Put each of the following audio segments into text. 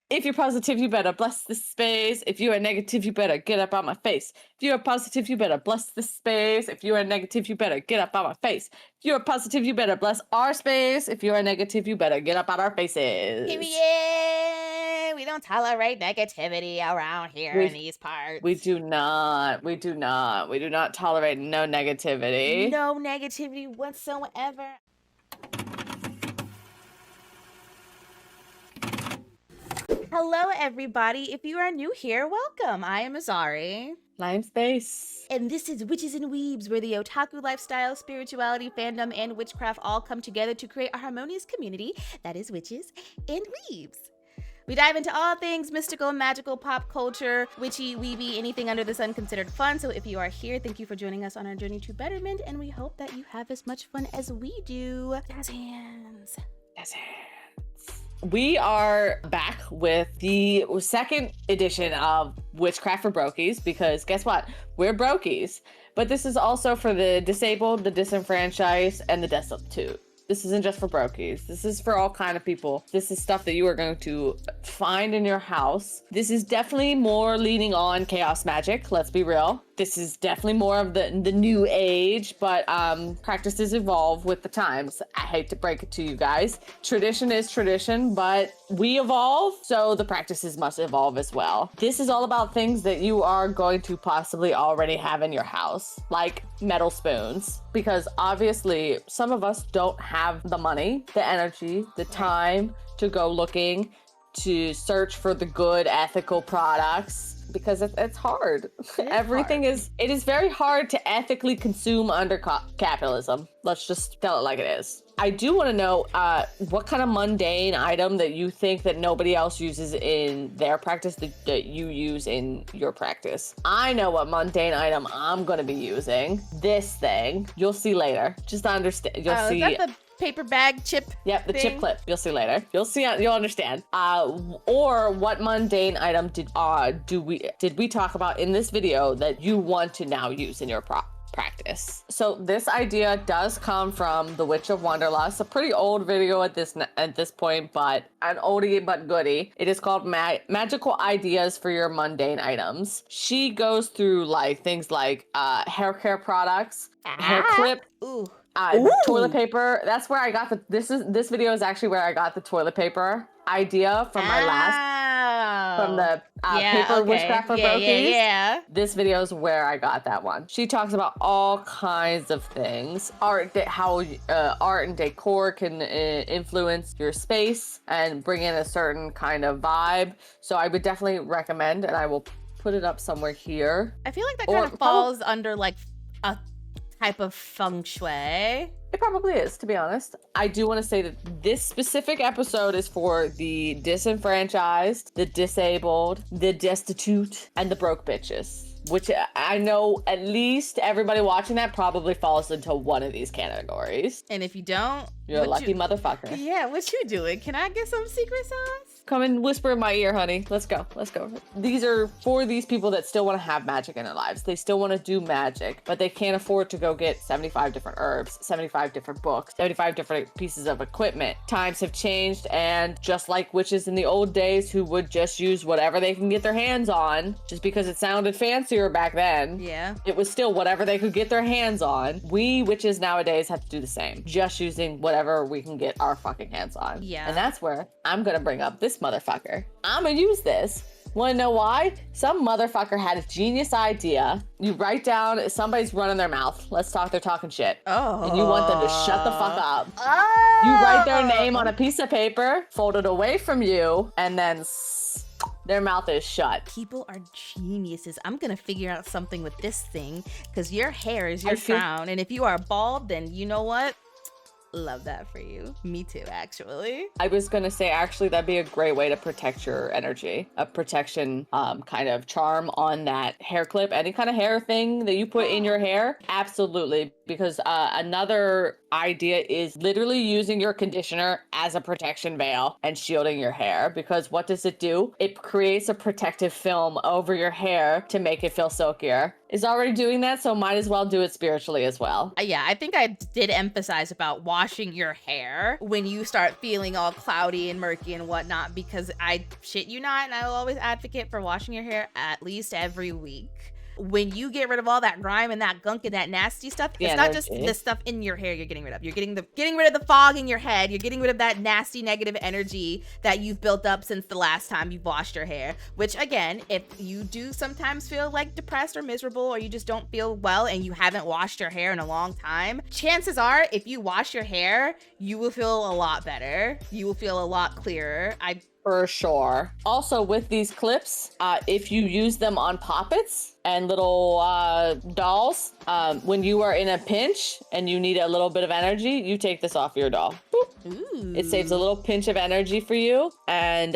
If you're positive, you better bless this space. If you are negative, you better get up out my face. If you are positive, you better bless this space. If you are negative, you better get up out my face. If you are positive, you better bless our space. If you are negative, you better get up out our faces. Period. We don't tolerate negativity around here in these parts. We do not tolerate no negativity. No negativity whatsoever. Hello, everybody. If you are new here, welcome. I am Azari. Lime space. And this is Witches and Weebs, where the otaku lifestyle, spirituality, fandom, and witchcraft all come together to create a harmonious community that is witches and weebs. We dive into all things mystical, magical, pop culture, witchy, weeby, anything under the sun considered fun. So if you are here, thank you for joining us on our journey to betterment, and we hope that you have as much fun as we do. Jazz hands. Jazz hands. We are back with the second edition of Witchcraft for Brokies, because guess what? We're Brokies, but this is also for the disabled, the disenfranchised, and the destitute. This isn't just for Brokies. This is for all kind of people. This is stuff that you are going to find in your house. This is definitely more leaning on chaos magic, let's be real. This is definitely more of the new age, but practices evolve with the times. I hate to break it to you guys. Tradition is tradition, but we evolve, so the practices must evolve as well. This is all about things that you are going to possibly already have in your house, like metal spoons, because obviously some of us don't have the money, the energy, the time to go looking to search for the good ethical products, because it's hard. It is very hard to ethically consume under capitalism. Let's just tell it like it is. I do want to know what kind of mundane item that you think that nobody else uses in their practice that you use in your practice. I know what mundane item I'm going to be using. This thing. You'll see later. Just understand. You'll see. Is that the paper bag chip? Yep, the thing? chip clip. You'll see later. You'll understand. Or what mundane item did we talk about in this video that you want to now use in your practice? So this idea does come from the Witch of Wonderlust, a pretty old video at this point, but an oldie but goodie. It is called Magical Ideas for Your Mundane Items. She goes through like things like hair care products, hair clip. Ooh. Toilet paper. That's where I got this video is actually where I got the toilet paper idea from my paper witchcraft for Brokies. Yeah. This video is where I got that one. She talks about all kinds of things. How art and decor can influence your space and bring in a certain kind of vibe. So I would definitely recommend, and I will put it up somewhere here. I feel like that kind of falls under like a type of feng shui. It probably is, to be honest. I do want to say that this specific episode is for the disenfranchised, the disabled, the destitute, and the broke bitches, which I know at least everybody watching that probably falls into one of these categories. And if you don't, you're a lucky motherfucker. Yeah, what you doing? Can I get some secret sauce? Come and whisper in my ear, honey. Let's go. Let's go. These are for these people that still want to have magic in their lives. They still want to do magic, but they can't afford to go get 75 different herbs, 75 different books, 75 different pieces of equipment. Times have changed, and just like witches in the old days who would just use whatever they can get their hands on, just because it sounded fancier back then. Yeah. It was still whatever they could get their hands on. We witches nowadays have to do the same. Just using whatever we can get our fucking hands on. Yeah. And that's where I'm gonna bring up this motherfucker. I'm gonna use this. Wanna know why? Some motherfucker had a genius idea. You write down somebody's running their mouth. Let's talk, they're talking shit. Oh. And you want them to shut the fuck up. Oh. You write their name on a piece of paper, fold it away from you, and then their mouth is shut. People are geniuses. I'm gonna figure out something with this thing, because your hair is your crown, and if you are bald, then you know what? Love that for you. Me too, actually. I was gonna say, actually, that'd be a great way to protect your energy. A protection kind of charm on that hair clip. Any kind of hair thing that you put in your hair, absolutely. because another idea is literally using your conditioner as a protection veil and shielding your hair, because what does it do? It creates a protective film over your hair to make it feel silkier. It's already doing that, so might as well do it spiritually as well. Yeah, I think I did emphasize about washing your hair when you start feeling all cloudy and murky and whatnot, because I shit you not, and I will always advocate for washing your hair at least every week. When you get rid of all that grime and that gunk and that nasty stuff, it's not just the stuff in your hair you're getting rid of. You're getting rid of the fog in your head. You're getting rid of that nasty negative energy that you've built up since the last time you've washed your hair. Which again, if you do sometimes feel like depressed or miserable, or you just don't feel well and you haven't washed your hair in a long time, chances are if you wash your hair, you will feel a lot better. You will feel a lot clearer. For sure. Also, with these clips, if you use them on poppets and little dolls, when you are in a pinch and you need a little bit of energy, you take this off your doll. Boop. Ooh. It saves a little pinch of energy for you, and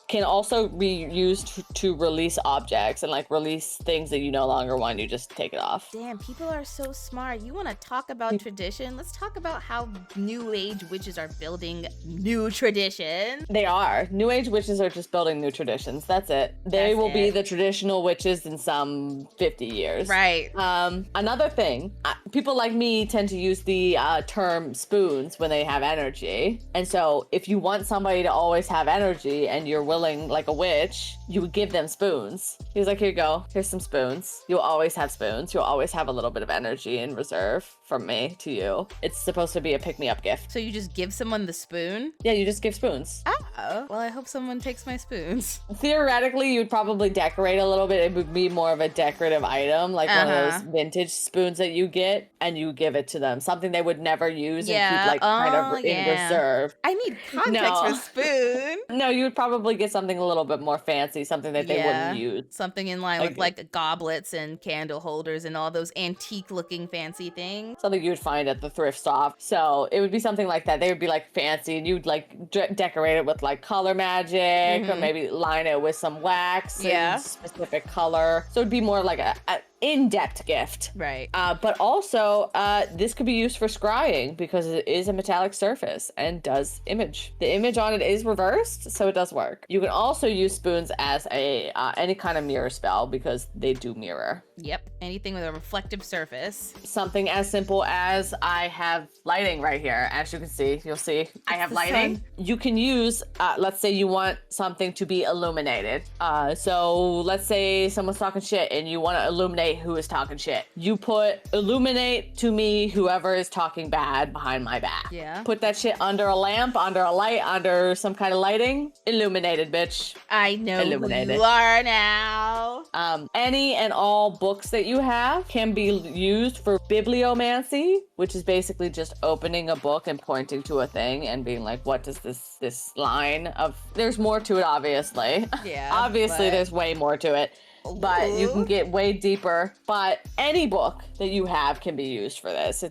can also be used to release objects and like release things that you no longer want. You just take it off. Damn, people are so smart. You want to talk about tradition? Let's talk about how new age witches are building new traditions. They are. New age witches are just building new traditions. That's it. They will be the traditional witches in some 50 years. Right. Another thing, people like me tend to use the term spoons when they have energy. And so if you want somebody to always have energy and you're willing, like a witch, you would give them spoons. He's like, here you go. Here's some spoons. You'll always have spoons. You'll always have a little bit of energy in reserve from me to you. It's supposed to be a pick-me-up gift. So you just give someone the spoon? Yeah, you just give spoons. Oh, well, I hope someone takes my spoons. Theoretically, you'd probably decorate a little bit. It would be more of a decorative item, like one of those vintage spoons that you get, and you give it to them. Something they would never use and keep like kind of in reserve. I need context for spoon. No, you would probably get something a little bit more fancy, something that they wouldn't use. Something in line with like goblets and candle holders and all those antique looking fancy things. Something you would find at the thrift shop. So it would be something like that. They would be like fancy, and you'd like decorate it with like color magic, or maybe line it with some wax in specific color. So it'd be more like a in-depth gift. Right. But also, this could be used for scrying because it is a metallic surface and does image. The image on it is reversed, so it does work. You can also use spoons as a any kind of mirror spell because they do mirror. Yep. Anything with a reflective surface. Something as simple as I have lighting right here. As you can see, you'll see I have lighting. You can use, let's say you want something to be illuminated. So let's say someone's talking shit and you want to illuminate who is talking shit. You put illuminate to me whoever is talking bad behind my back. Yeah. Put that shit under a lamp, under a light, under some kind of lighting. Illuminated, bitch. I know who you are now. Any and all books that you have can be used for bibliomancy, which is basically just opening a book and pointing to a thing and being like, what does this line of... There's more to it, obviously. Yeah. Obviously, there's way more to it. But you can get way deeper. But any book that you have can be used for this.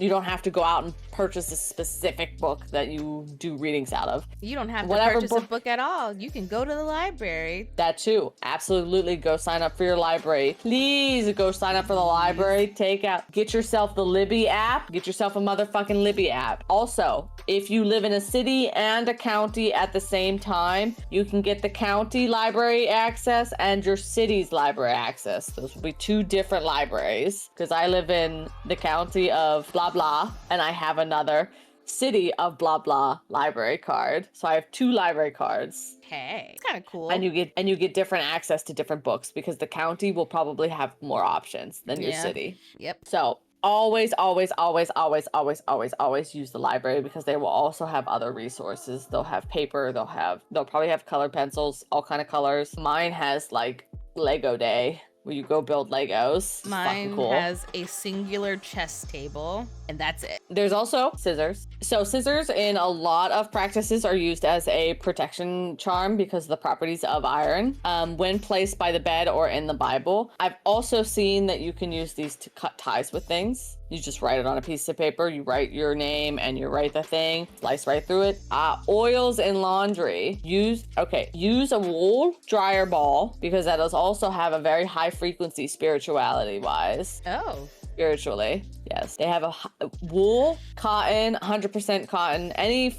You don't have to go out and purchase a specific book that you do readings out of. You don't have to purchase a book at all. You can go to the library. That too. Absolutely. Go sign up for your library. Please go sign up for the library. Get yourself the Libby app. Get yourself a motherfucking Libby app. Also, if you live in a city and a county at the same time, you can get the county library access and your city's library access. Those will be two different libraries because I live in the county of blah blah and I have another city of blah blah library card. So I have two library cards. Hey, it's kind of cool. And you get different access to different books because the county will probably have more options than your city. Yep. So always use the library because they will also have other resources. They'll have paper, they'll probably have colored pencils, all kind of colors. Mine has like Lego Day where you go build Legos. Mine cool. has a singular chess table, and that's it. There's also scissors. So scissors in a lot of practices are used as a protection charm because of the properties of iron when placed by the bed or in the Bible. I've also seen that you can use these to cut ties with things. You just write it on a piece of paper, you write your name and you write the thing, slice right through it. Oils in laundry. Use a wool dryer ball because that does also have a very high frequency spirituality wise. Oh. spiritually. Yes, they have wool, cotton, 100% cotton, any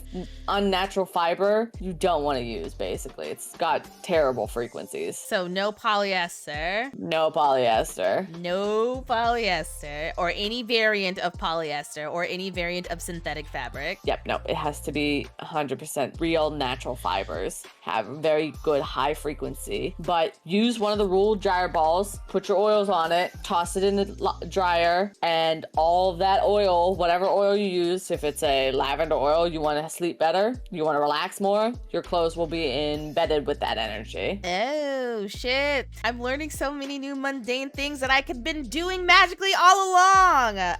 unnatural fiber you don't want to use, basically. It's got terrible frequencies. So no polyester. No polyester. No polyester, or any variant of polyester, or any variant of synthetic fabric. Yep, no, it has to be 100% real natural fibers. Have very good high frequency. But use one of the wool dryer balls, put your oils on it, toss it in the dryer, and all of that oil, whatever oil you use, if it's a lavender oil, you want to sleep better, you want to relax more, your clothes will be embedded with that energy. Oh, shit. I'm learning so many new mundane things that I could been doing magically all along.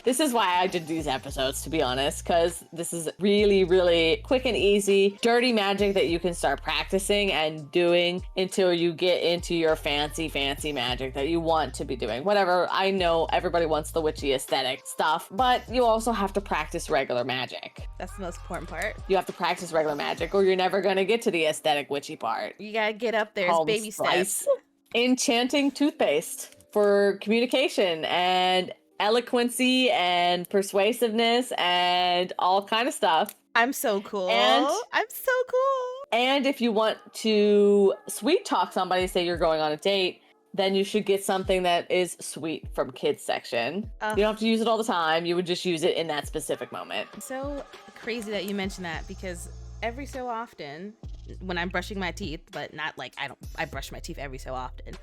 This is why I did these episodes, to be honest, because this is really, really quick and easy, dirty magic that you can start practicing and doing until you get into your fancy magic that you want to be doing. Whatever, I know everybody wants the witchy aesthetic stuff, but you also have to practice regular magic. That's the most important part. You have to practice regular magic or you're never going to get to the aesthetic witchy part. You gotta get up there. It's baby steps. Enchanting toothpaste for communication and eloquency and persuasiveness and all kind of stuff. I'm so cool. And I'm so cool. And if you want to sweet talk somebody, say you're going on a date, then you should get something that is sweet from kids section. You don't have to use it all the time. You would just use it in that specific moment. So crazy that you mentioned that, because every so often when I'm brushing my teeth, but not like I brush my teeth every so often.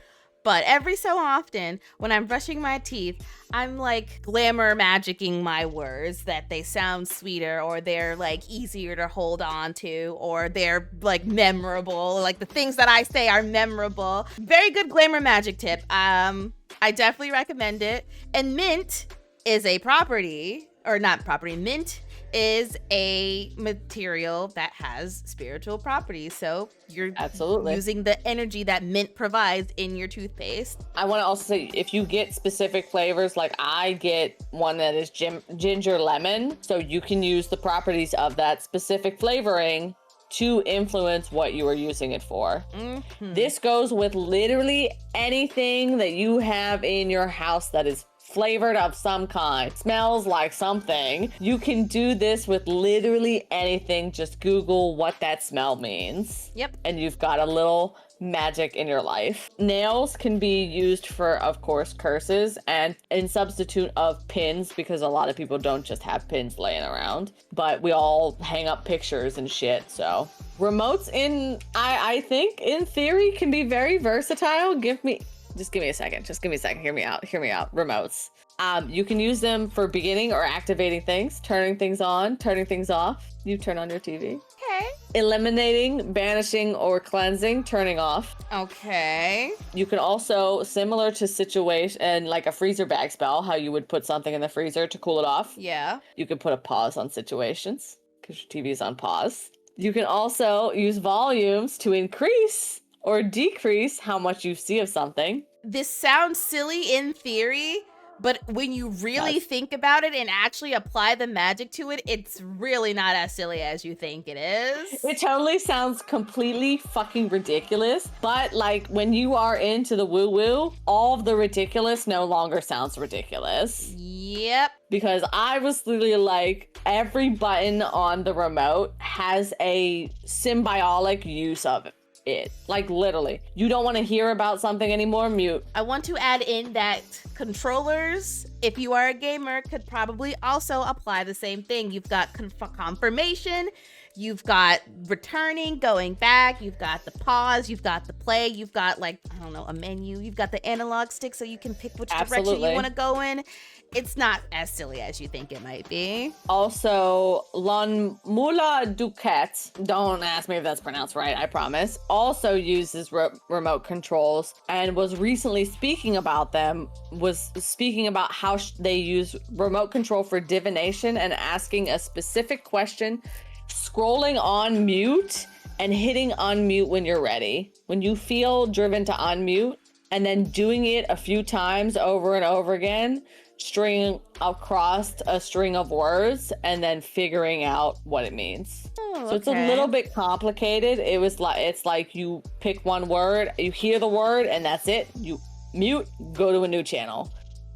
But every so often, when I'm brushing my teeth, I'm like glamour magicking my words that they sound sweeter, or they're like easier to hold on to, or they're like memorable. Like the things that I say are memorable. Very good glamour magic tip. I definitely recommend it. And mint is a property, or not property, mint is a material that has spiritual properties. So you're absolutely using the energy that mint provides in your toothpaste. I want to also say, if you get specific flavors, like I get one that is ginger lemon, so you can use the properties of that specific flavoring to influence what you are using it for. Mm-hmm. This goes with literally anything that you have in your house that is flavored of some kind, smells like something. You can do this with literally anything. Just Google what that smell means. Yep. And you've got a little magic in your life. Nails can be used for, of course, curses and in substitute of pins, because a lot of people don't just have pins laying around, but we all hang up pictures and shit. So remotes I think in theory can be very versatile. Just give me a second. Hear me out. Remotes. You can use them for beginning or activating things, turning things on, turning things off. You turn on your TV. Okay. Eliminating, banishing, or cleansing, turning off. Okay. You can also, similar to situation, like a freezer bag spell, how you would put something in the freezer to cool it off. Yeah. You can put a pause on situations because your TV is on pause. You can also use volumes to increase or decrease how much you see of something. This sounds silly in theory, but when you really think about it and actually apply the magic to it, it's really not as silly as you think it is. It totally sounds completely fucking ridiculous, but like when you are into the woo-woo, all of the ridiculous no longer sounds ridiculous. Yep. Because I was literally like, every button on the remote has a symbiotic use of it. Like literally, you don't want to hear about something anymore, mute. I want to add in that controllers, if you are a gamer, could probably also apply the same thing. You've got confirmation, you've got returning, going back, you've got the pause, you've got the play, you've got like, I don't know, a menu, you've got the analog stick so you can pick which direction you want to go in. It's not as silly as you think it might be. Also, Mula Duquette, don't ask me if that's pronounced right, I promise, also uses remote controls and was recently speaking about how they use remote control for divination and asking a specific question, scrolling on mute and hitting unmute when you're ready. When you feel driven to unmute, and then doing it a few times over and over again, string across a string of words and then figuring out what it means. So it's a little bit complicated. It's like you pick one word, you hear the word, and that's it. You mute, go to a new channel.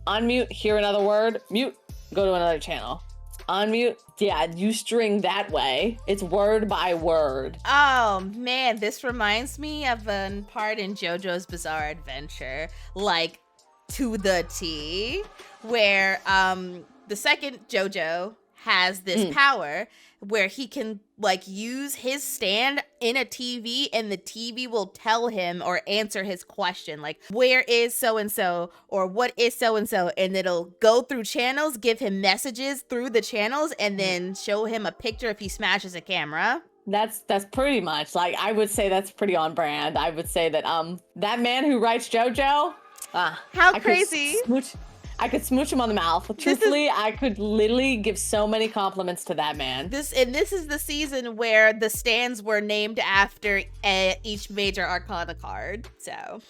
unmute, hear another word, mute, go to another channel. Unmute, yeah, you string that way. It's word by word. Oh man, this reminds me of a part in JoJo's Bizarre Adventure, like to the T, where the second JoJo has this power where he can like use his stand in a TV and the TV will tell him or answer his question, like where is so and so or what is so and so, and it'll go through channels, give him messages through the channels, and then show him a picture if he smashes a camera. That's pretty much, like, I would say that's pretty on brand. I would say that that man who writes JoJo, how crazy. I could smooch him on the mouth. Truthfully, I could literally give so many compliments to that man. This is the season where the stands were named after each major arcana card. So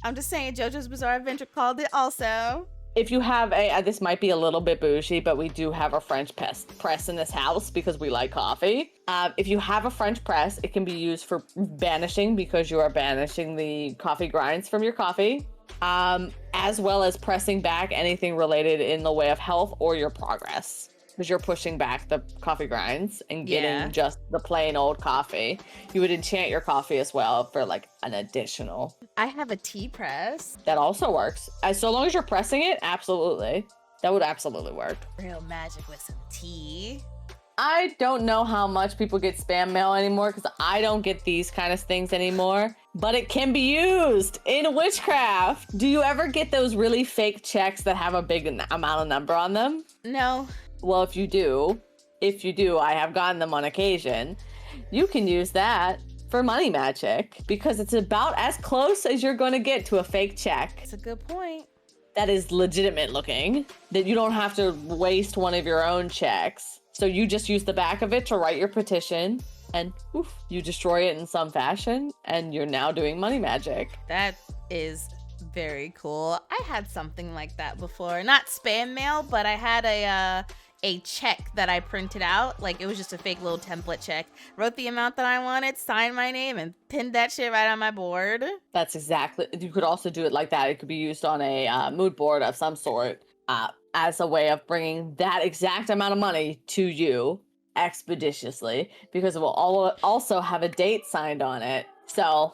I'm just saying, JoJo's Bizarre Adventure called it also. If you have this might be a little bit bougie, but we do have a French press in this house because we like coffee. If you have a French press, it can be used for banishing because you are banishing the coffee grinds from your coffee. As well as pressing back anything related in the way of health or your progress, because you're pushing back the coffee grinds and getting just the plain old coffee. You would enchant your coffee as well for like an additional. I have a tea press. That also works. So long as you're pressing it, absolutely. That would absolutely work. Real magic with some tea. I don't know how much people get spam mail anymore because I don't get these kind of things anymore, but it can be used in witchcraft. Do you ever get those really fake checks that have a big amount of number on them? No. Well, if you do, I have gotten them on occasion. You can use that for money magic because it's about as close as you're going to get to a fake check. That's a good point. That is legitimate looking, that you don't have to waste one of your own checks. So you just use the back of it to write your petition and oof, you destroy it in some fashion and you're now doing money magic. That is very cool. I had something like that before. Not spam mail, but I had a check that I printed out. Like it was just a fake little template check. Wrote the amount that I wanted, signed my name, and pinned that shit right on my board. That's exactly, you could also do it like that. It could be used on a mood board of some sort. As a way of bringing that exact amount of money to you expeditiously, because it will also have a date signed on it. So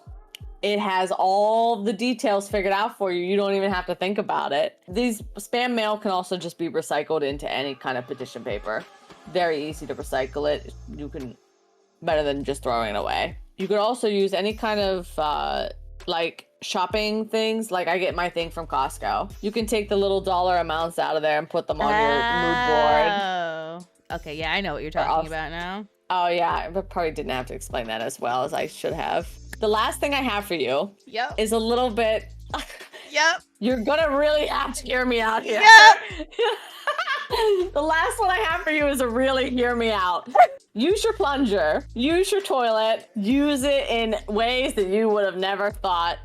it has all the details figured out for you. You don't even have to think about it. These spam mail can also just be recycled into any kind of petition paper. Very easy to recycle it. You can, better than just throwing it away. You could also use any kind of like shopping things. Like I get my thing from Costco. You can take the little dollar amounts out of there and put them on your mood board. Oh, okay. Yeah, I know what you're talking about now. Oh yeah, I probably didn't have to explain that as well as I should have. The last thing I have for you is a little bit. You're gonna really have to hear me out here. The last one I have for you is a really hear me out. Use your plunger, use your toilet, use it in ways that you would have never thought.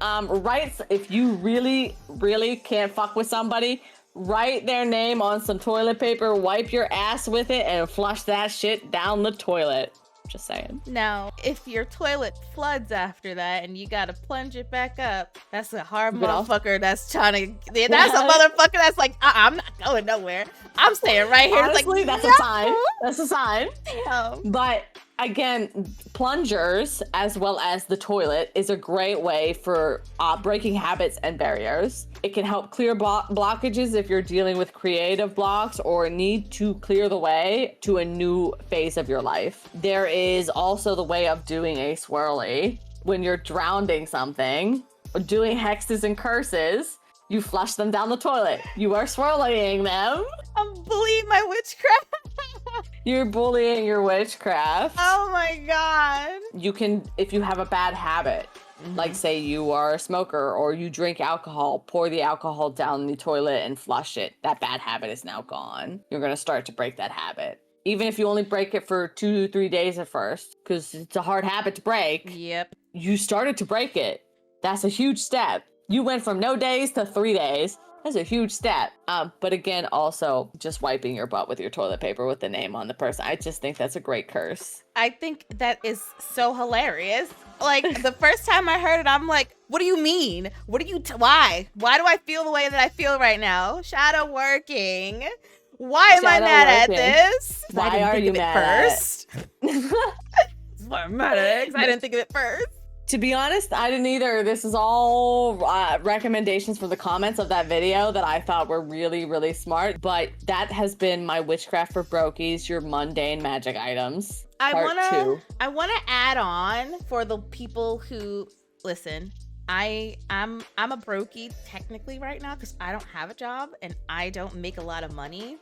If you really, really can't fuck with somebody, write their name on some toilet paper, wipe your ass with it, and flush that shit down the toilet. Just saying. Now, if your toilet floods after that and you gotta plunge it back up, that's a hard motherfucker that's trying to. That's a motherfucker that's like, I'm not going nowhere. I'm staying right here. Honestly, it's like, that's a sign. That's a sign. Damn. But again, plungers as well as the toilet is a great way for breaking habits and barriers. It can help clear blockages if you're dealing with creative blocks or need to clear the way to a new phase of your life. There is also the way of doing a swirly. When you're drowning something or doing hexes and curses, you flush them down the toilet. You are swirling them. I'm bullying my witchcraft. You're bullying your witchcraft. Oh my god. You can, if you have a bad habit, like say you are a smoker or you drink alcohol, pour the alcohol down the toilet and flush it. That bad habit is now gone. You're gonna start to break that habit. Even if you only break it for 2-3 days at first, because it's a hard habit to break. Yep. You started to break it. That's a huge step. You went from no days to 3 days. That's a huge stat. But again, also just wiping your butt with your toilet paper with the name on the person. I just think that's a great curse. I think that is so hilarious. Like, the first time I heard it, I'm like, what do you mean? What do you, why? Why do I feel the way that I feel right now? Shadow working. Why am I mad at this? Why are you mad first? Why am I mad at it? 'Cause I didn't think of it first. To be honest, I didn't either. This is all recommendations from the comments of that video that I thought were really, really smart. But that has been my Witchcraft for Brokies, your mundane magic items. I Part 2. wanna add on for the people who listen. I'm a brokey technically right now because I don't have a job and I don't make a lot of money.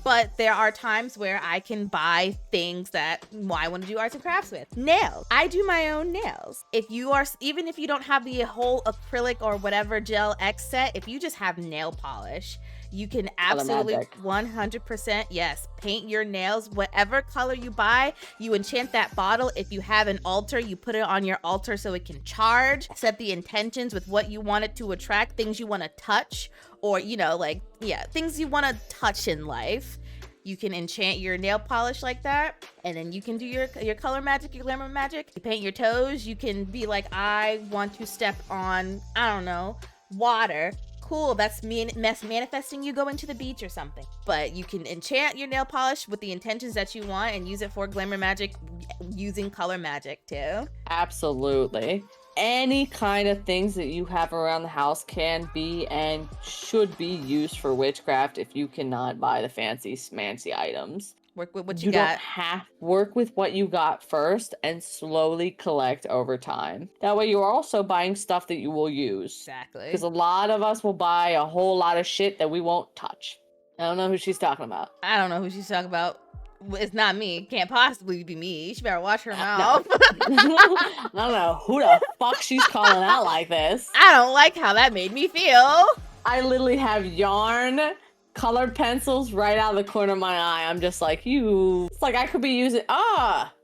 But there are times where I can buy things that I want to do arts and crafts with. Nails. I do my own nails. Even if you don't have the whole acrylic or whatever gel X set, if you just have nail polish, you can absolutely 100%, yes, paint your nails whatever color you buy. You enchant that bottle. If you have an altar, you put it on your altar so it can charge. Set the intentions with what you want it to attract, things you want to touch, or, you know, like, yeah, things you want to touch in life. You can enchant your nail polish like that, and then you can do your color magic, your glamour magic. You paint your toes. You can be like, I want to step on, I don't know, water. Cool, that's manifesting you going to the beach or something. But you can enchant your nail polish with the intentions that you want and use it for glamour magic using color magic too. Absolutely. Any kind of things that you have around the house can be and should be used for witchcraft if you cannot buy the fancy smancy items. Work with what you got. Work with what you got first and slowly collect over time. That way you're also buying stuff that you will use. Exactly. Because a lot of us will buy a whole lot of shit that we won't touch. I don't know who she's talking about. I don't know who she's talking about. It's not me. It can't possibly be me. She better watch her mouth. No. I don't know who the fuck she's calling out like this. I don't like how that made me feel. I literally have yarn, colored pencils right out of the corner of my eye. I'm just like, it's like I could be using,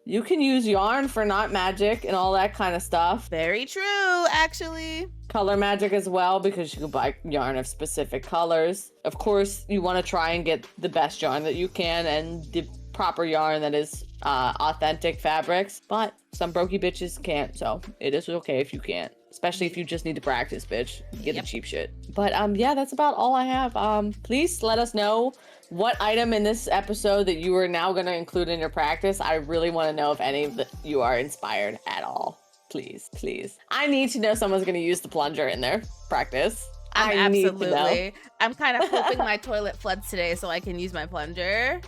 you can use yarn for not magic and all that kind of stuff. Very true, actually. Color magic as well, because you can buy yarn of specific colors. Of course, you want to try and get the best yarn that you can and the proper yarn that is authentic fabrics, but some brokey bitches can't, so it is okay if you can't. Especially if you just need to practice, bitch. Get the cheap shit. But yeah, that's about all I have. Please let us know what item in this episode that you are now going to include in your practice. I really want to know if any of you are inspired at all. Please, please. I need to know someone's going to use the plunger in their practice. I need to know. I'm kind of hoping my toilet floods today so I can use my plunger.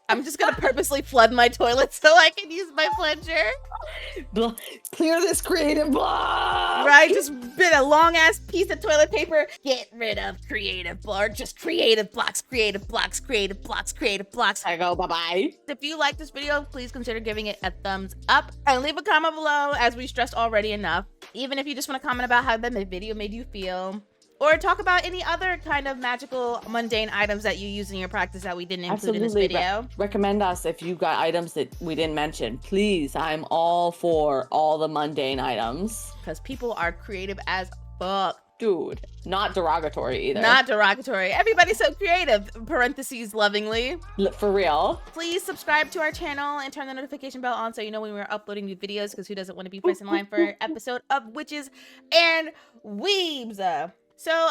I'm just gonna purposely flood my toilet so I can use my plunger. Clear this creative block! Right, just been a long ass piece of toilet paper. Get rid of creative block. Just creative blocks, creative blocks, creative blocks, creative blocks. I go, bye-bye. If you like this video, please consider giving it a thumbs up and leave a comment below, as we stressed already enough. Even if you just want to comment about how the video made you feel. Or talk about any other kind of magical, mundane items that you use in your practice that we didn't include in this video. Recommend us if you got items that we didn't mention. Please, I'm all for all the mundane items. Because people are creative as fuck. Dude, not derogatory either. Not derogatory. Everybody's so creative, parentheses lovingly. For real. Please subscribe to our channel and turn the notification bell on so you know when we're uploading new videos, because who doesn't want to be first in line for an episode of Witches and Weebs? So,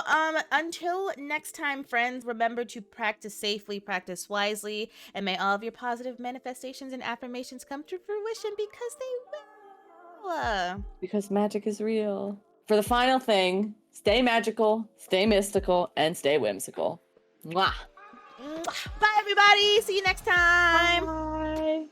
until next time, friends, remember to practice safely, practice wisely, and may all of your positive manifestations and affirmations come to fruition, because they will. Because magic is real. For the final thing, stay magical, stay mystical, and stay whimsical. Mwah. Bye, everybody. See you next time. Bye.